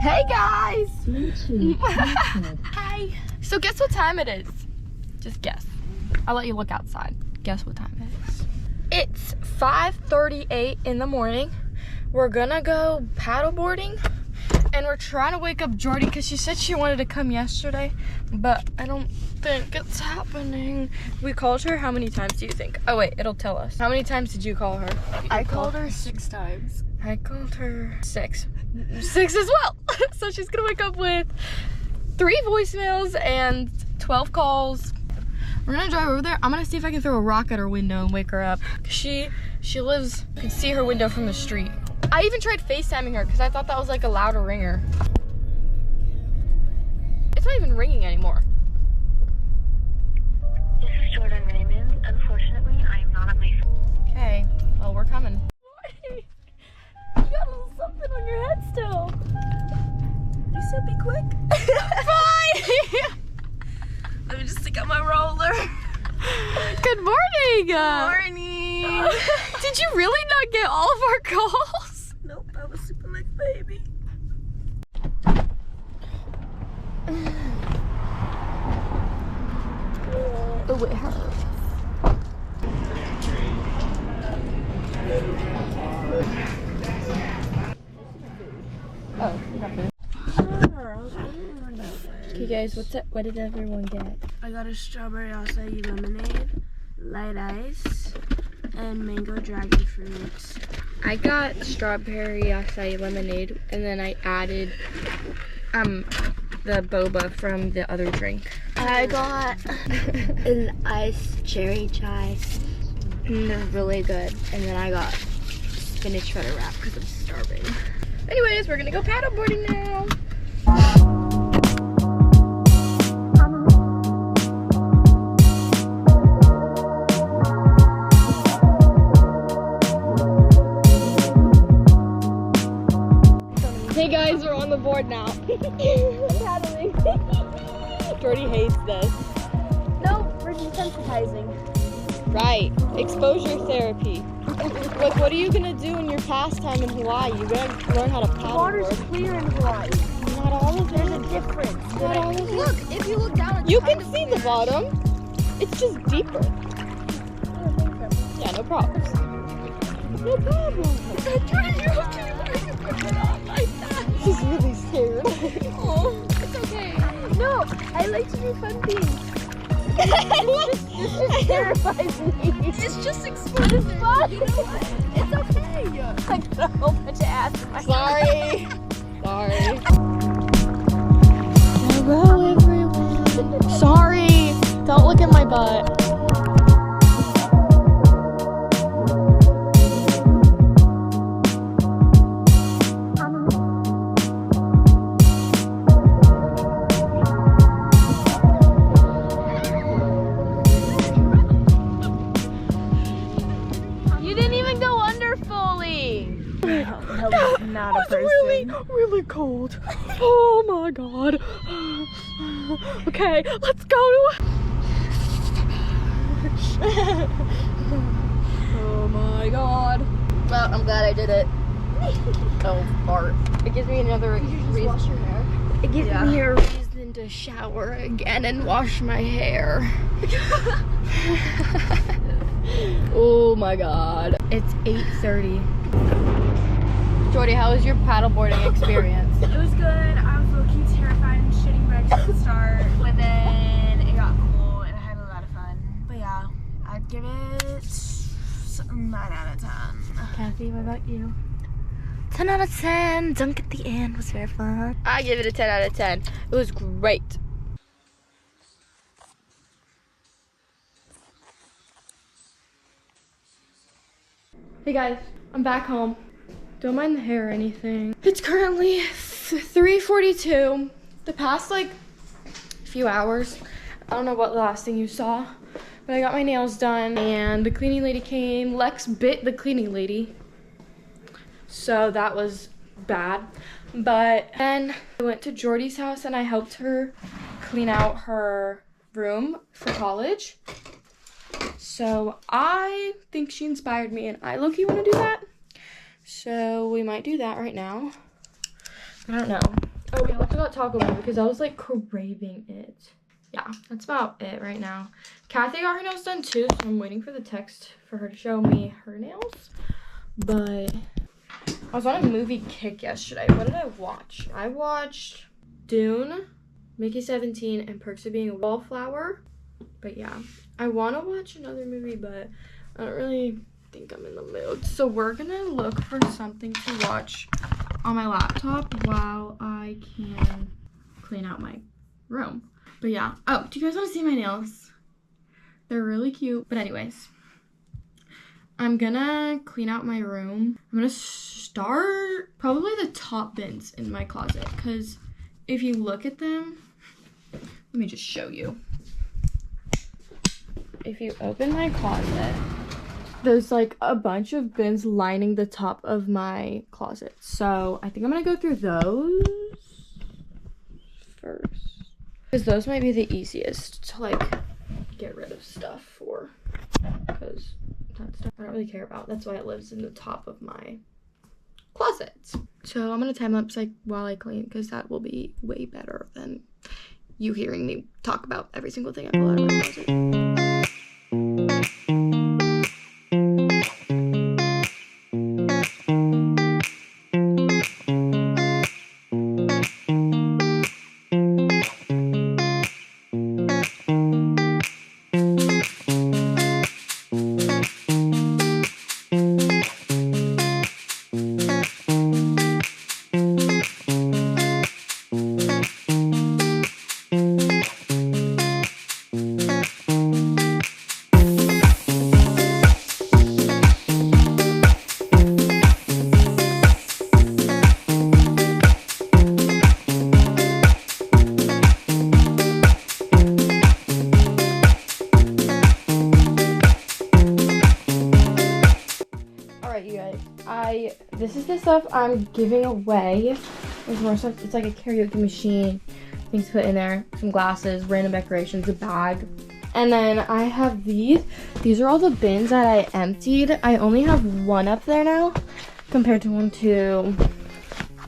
Hey guys! Hi. So guess what time it is? Just guess. I'll let you look outside. Guess what time it is. It's 5:38 in the morning. We're gonna go paddleboarding. And we're trying to wake up Jordy because she said she wanted to come yesterday, but I don't think it's happening. We called her. How many times do you think? Oh wait, it'll tell us. How many times did you call her? I called her 6 times. I called her 6. 6 as well. So she's gonna wake up with 3 voicemails and 12 calls. We're gonna drive over there. I'm gonna see if I can throw a rock at her window and wake her up. She lives, you can see her window from the street. I even tried FaceTiming her because I thought that was like a louder ringer. It's not even ringing anymore. This is Jordan Raymond. Unfortunately, I am not at my phone. Okay, well, we're coming. You got a little something on your head still. You said be quick. Bye! Let me just stick out my roller. Good morning! Morning. Did you really not get all of our calls? Nope, I was sleeping like a baby. Oh, it hurts. Oh, you got food. Okay guys, what did everyone get? I got a strawberry acai lemonade, light ice, and mango dragon fruit. I got strawberry acai lemonade, and then I added the boba from the other drink. I got an iced cherry chai, and they're really good. And then I got spinach butter wrap because I'm starving. Anyways, we're gonna go paddleboarding now. Hey guys, we're on the board now. Paddling. Jordy hates this. No, we're desensitizing. Right, exposure therapy. Like, what are you gonna do in your pastime in Hawaii? You're gonna learn how to The water's paddleboard. clear in Hawaii. Not all of There's it. a difference. Not all of it. Look, if you look down, it's You kind can of see the clear. bottom. It's just deeper. Yeah, no problems. No problem. Jordan, you're okay. Why are you putting it on like that? She's really scared. Oh, it's okay. No, I like to do fun things. This just terrifies me. It's just exposure. It's fun. You know what? It's okay. I got a whole bunch of ass in my Sorry. Sorry. Hello, everyone. Sorry. Don't look at my butt. You didn't even go under fully. That was not a person. Really cold. Oh my god. Okay, let's go. Oh my god. Well, I'm glad I did it. Oh, fart. It gives me another reason. Wash your hair. It gives me a reason to shower again and wash my hair. Oh my god. It's 8:30. Jordy, how was your paddleboarding experience? It was good. I was low-key terrified and shitting bricks at the start, but then it got cool and I had a lot of fun. But yeah, I'd give it 9 out of 10. Kathy, what about you? 10 out of 10. Dunk at the end was very fun. I give it a 10 out of 10. It was great. Hey guys, I'm back home. Don't mind the hair or anything. It's currently 3:42. The past like few hours, I don't know what the last thing you saw, but I got my nails done and the cleaning lady came. Lex bit the cleaning lady, so that was bad. But then I went to Jordy's house and I helped her clean out her room for college. So I think she inspired me and I low-key want to do that. So we might do that right now. I don't know. Oh, we also got Taco Bell because I was like craving it. Yeah, that's about it right now. Kathy got her nails done too, so I'm waiting for the text for her to show me her nails. But I was on a movie kick yesterday. What did I watch? I watched Dune, Mickey 17, and Perks of Being a Wallflower. But yeah, I want to watch another movie, but I don't really think I'm in the mood. So we're gonna look for something to watch on my laptop while I can clean out my room. But yeah. Oh, do you guys want to see my nails? They're really cute. But anyways, I'm gonna clean out my room. I'm gonna start probably the top bins in my closet, because if you look at them, let me just show you. If you open my closet, there's like a bunch of bins lining the top of my closet. So I think I'm gonna go through those first, because those might be the easiest to like get rid of stuff for, because that stuff I don't really care about. That's why it lives in the top of my closet. So I'm gonna time lapse like while I clean, because that will be way better than you hearing me talk about every single thing I pull out of my closet. This is the stuff I'm giving away. There's more stuff. It's like a karaoke machine, things to put in there, some glasses, random decorations, a bag. And then I have these. These are all the bins that I emptied. I only have one up there now, compared to 1, 2,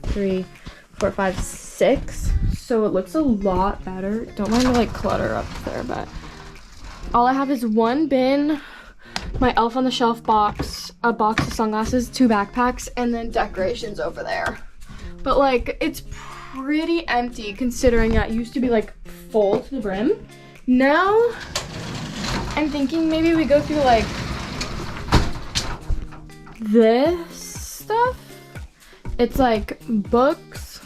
3, 4, 5, 6. So it looks a lot better. Don't mind the like clutter up there, but all I have is one bin, my Elf on the Shelf box, a box of sunglasses, 2 backpacks, and then decorations over there. But like, it's pretty empty considering that it used to be like full to the brim. Now, I'm thinking maybe we go through like this stuff. It's like books,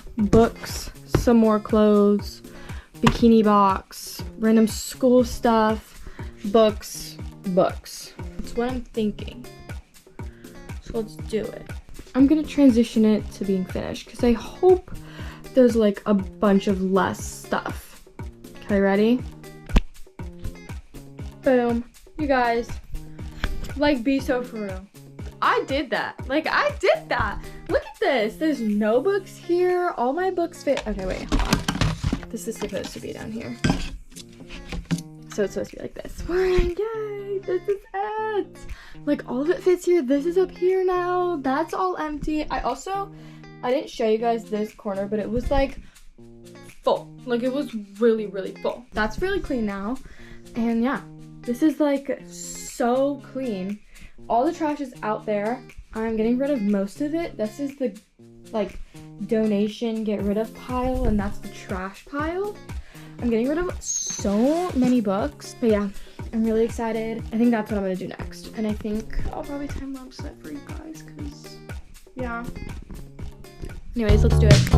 some more clothes, bikini box, random school stuff, books. That's what I'm thinking. So let's do it. I'm gonna transition it to being finished because I hope there's like a bunch of less stuff. Okay, ready? Boom. You guys, like, be so for real. I did that. Like, I did that. Look at this. There's no books here. All my books fit. Okay, wait. Hold on. This is supposed to be down here. So it's supposed to be like this. Yay, this is it. Like, all of it fits here. This is up here now. That's all empty. I didn't show you guys this corner, but it was like full. Like, it was really, really full. That's really clean now. And yeah, this is like so clean. All the trash is out there. I'm getting rid of most of it. This is the like donation get rid of pile, and that's the trash pile. I'm getting rid of so many books, but yeah, I'm really excited. I think that's what I'm gonna do next. And I think I'll probably time lapse that for you guys, cause yeah. Anyways, let's do it.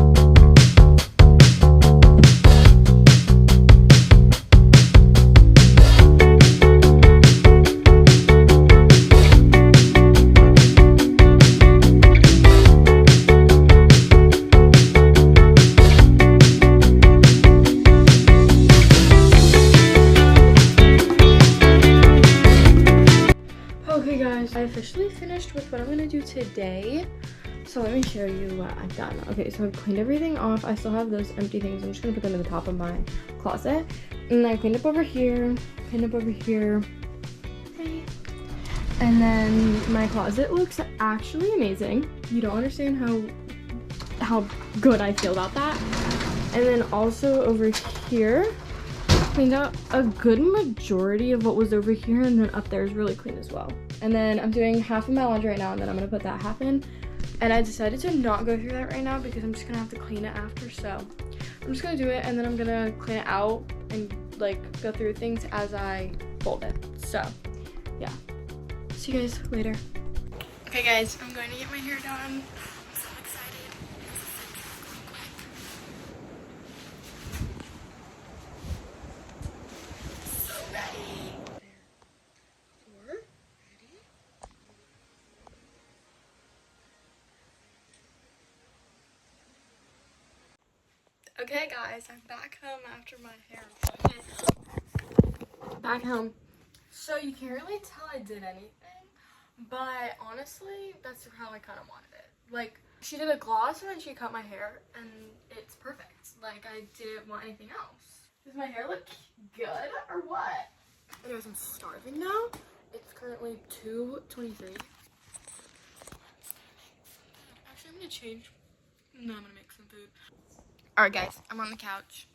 I officially finished with what I'm gonna do today. So let me show you what I've done. Okay, so I've cleaned everything off. I still have those empty things. I'm just gonna put them in the top of my closet. And I cleaned up over here, cleaned up over here. Okay. And then my closet looks actually amazing. You don't understand how good I feel about that. And then also over here, cleaned out a good majority of what was over here, and then up there is really clean as well. And then I'm doing half of my laundry right now, and then I'm gonna put that half in. And I decided to not go through that right now because I'm just gonna have to clean it after, so I'm just gonna do it, and then I'm gonna clean it out and like go through things as I fold it. So yeah, see you guys later. Okay guys, I'm going to get my hair done. I'm so excited. So ready. Okay guys, I'm back home after my hair appointment. Back home. So you can't really tell I did anything, but honestly, that's how I kind of wanted it. Like, she did a gloss and then she cut my hair, and it's perfect. Like, I didn't want anything else. Does my hair look good or what? Anyways, I'm starving now. It's currently 2:23. Actually, I'm gonna change. No, I'm gonna make some food. Alright guys, I'm on the couch.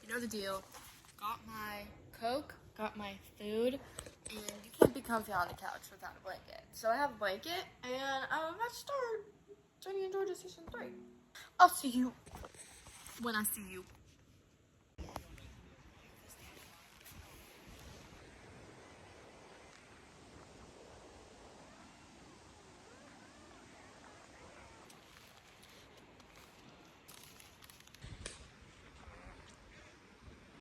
You know the deal. Got my Coke, got my food, and you can't be comfy on the couch without a blanket. So I have a blanket, and I'm about to start Johnny and Georgia season 3. I'll see you when I see you.